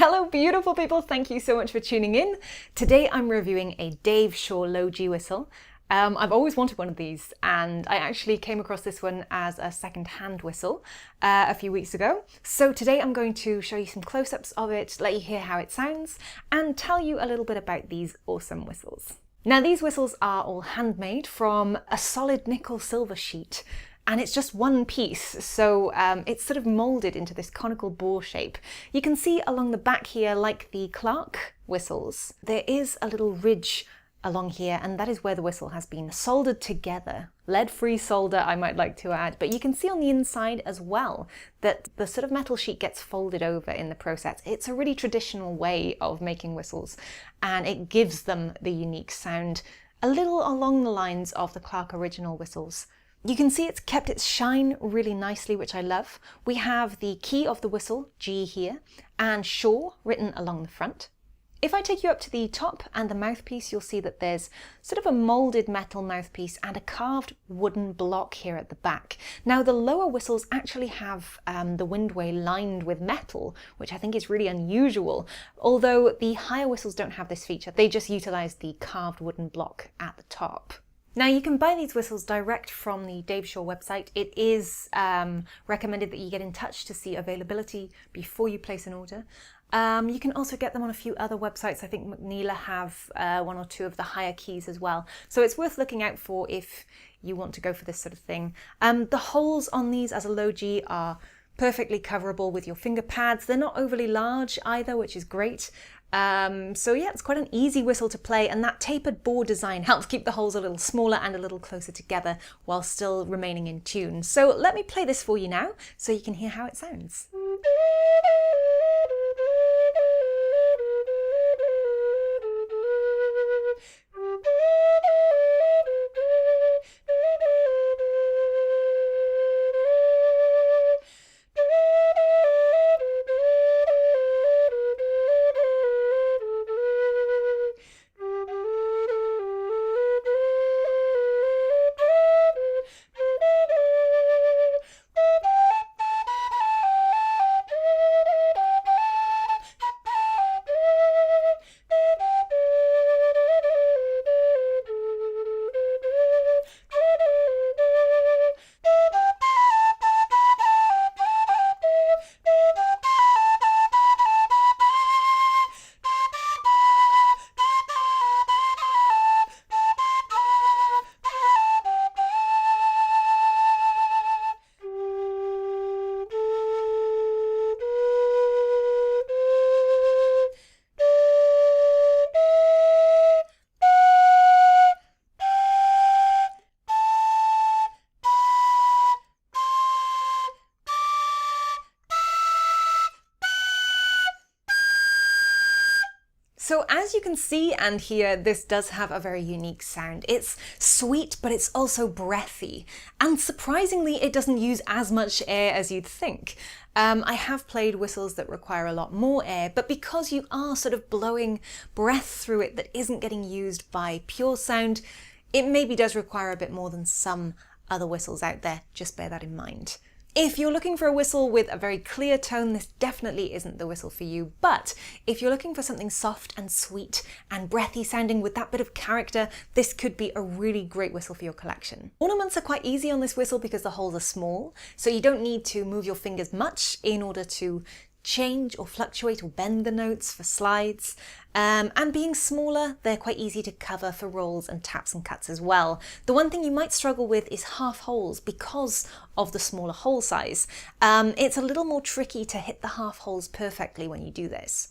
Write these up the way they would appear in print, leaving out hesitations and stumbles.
Hello beautiful people, thank you so much for tuning in. Today I'm reviewing a Dave Shaw Low G whistle. I've always wanted one of these and I actually came across this one as a second-hand whistle a few weeks ago. So today I'm going to show you some close-ups of it, let you hear how it sounds, and tell you a little bit about these awesome whistles. Now these whistles are all handmade from a solid nickel silver sheet. And it's just one piece, so it's sort of moulded into this conical bore shape. You can see along the back here, like the Clark whistles, there is a little ridge along here, and that is where the whistle has been soldered together. Lead-free solder, I might like to add, but you can see on the inside as well that the sort of metal sheet gets folded over in the process. It's a really traditional way of making whistles, and it gives them the unique sound, a little along the lines of the Clark original whistles. You can see it's kept its shine really nicely, which I love. We have the key of the whistle, G here, and Shaw written along the front. If I take you up to the top and the mouthpiece, you'll see that there's sort of a moulded metal mouthpiece and a carved wooden block here at the back. Now the lower whistles actually have the windway lined with metal, which I think is really unusual, although the higher whistles don't have this feature. They just utilize the carved wooden block at the top. Now you can buy these whistles direct from the Dave Shaw website. It is recommended that you get in touch to see availability before you place an order. You can also get them on a few other websites. I think McNeela have one or two of the higher keys as well. So it's worth looking out for if you want to go for this sort of thing. The holes on these as a low G are perfectly coverable with your finger pads. They're not overly large either, which is great. So yeah, it's quite an easy whistle to play, and that tapered bore design helps keep the holes a little smaller and a little closer together while still remaining in tune. So let me play this for you now so you can hear how it sounds. So as you can see and hear, this does have a very unique sound. It's sweet, but it's also breathy. And surprisingly, it doesn't use as much air as you'd think. I have played whistles that require a lot more air, but because you are sort of blowing breath through it that isn't getting used by pure sound, it maybe does require a bit more than some other whistles out there. Just bear that in mind. If you're looking for a whistle with a very clear tone, this definitely isn't the whistle for you. But if you're looking for something soft and sweet and breathy sounding with that bit of character, this could be a really great whistle for your collection. Ornaments are quite easy on this whistle because the holes are small, so you don't need to move your fingers much in order to change or fluctuate or bend the notes for slides. And being smaller, they're quite easy to cover for rolls and taps and cuts as well. The one thing you might struggle with is half holes because of the smaller hole size. It's a little more tricky to hit the half holes perfectly when you do this.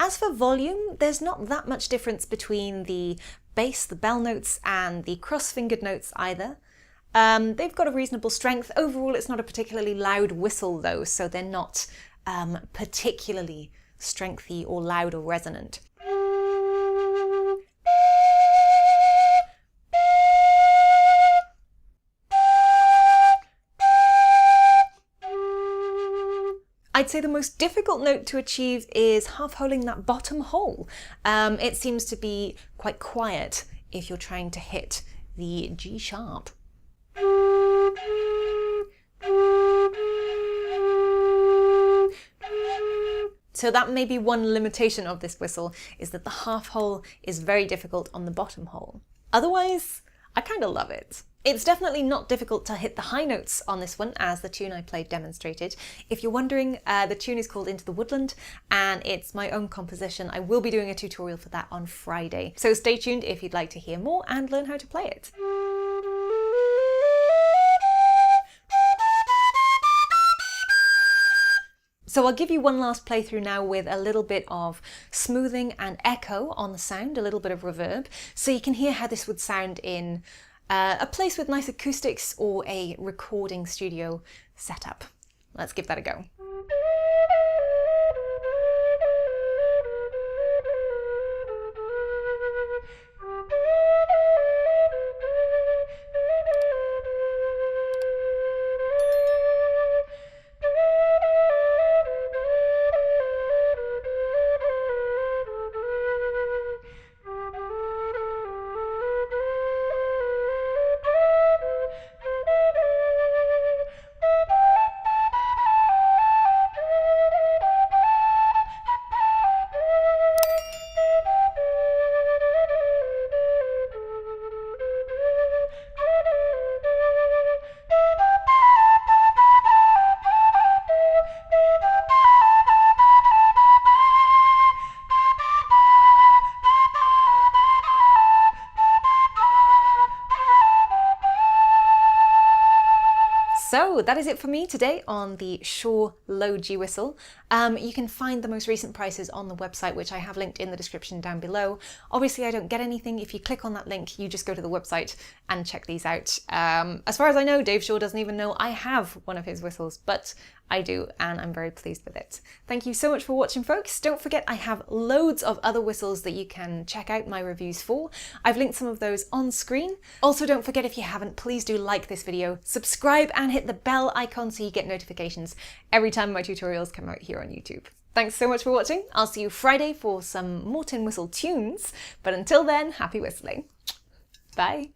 As for volume, there's not that much difference between the bass, the bell notes, and the cross-fingered notes either. They've got a reasonable strength. Overall, it's not a particularly loud whistle though, so they're not particularly strengthy or loud or resonant. I I'd say the most difficult note to achieve is half-holing that bottom hole. It seems to be quite quiet if you're trying to hit the G sharp. So that may be one limitation of this whistle, is that the half hole is very difficult on the bottom hole. Otherwise, I kind of love it. It's definitely not difficult to hit the high notes on this one, as the tune I played demonstrated. If you're wondering, the tune is called Into the Woodland, and it's my own composition. I will be doing a tutorial for that on Friday. So stay tuned if you'd like to hear more and learn how to play it. So I'll give you one last playthrough now with a little bit of smoothing and echo on the sound, a little bit of reverb, so you can hear how this would sound in a place with nice acoustics or a recording studio setup. Let's give that a go. So that is it for me today on the Shure Low G whistle. You can find the most recent prices on the website, which I have linked in the description down below. Obviously I don't get anything if you click on that link, you just go to the website and check these out. As far as I know, Dave Shure doesn't even know I have one of his whistles, but I do, and I'm very pleased with it. Thank you so much for watching, folks. Don't forget I have loads of other whistles that you can check out my reviews for. I've linked some of those on screen. Also, don't forget, if you haven't, please do like this video, subscribe and hit the bell icon so you get notifications every time my tutorials come out here on YouTube. Thanks so much for watching. I'll see you Friday for some more tin whistle tunes, but until then, happy whistling. Bye.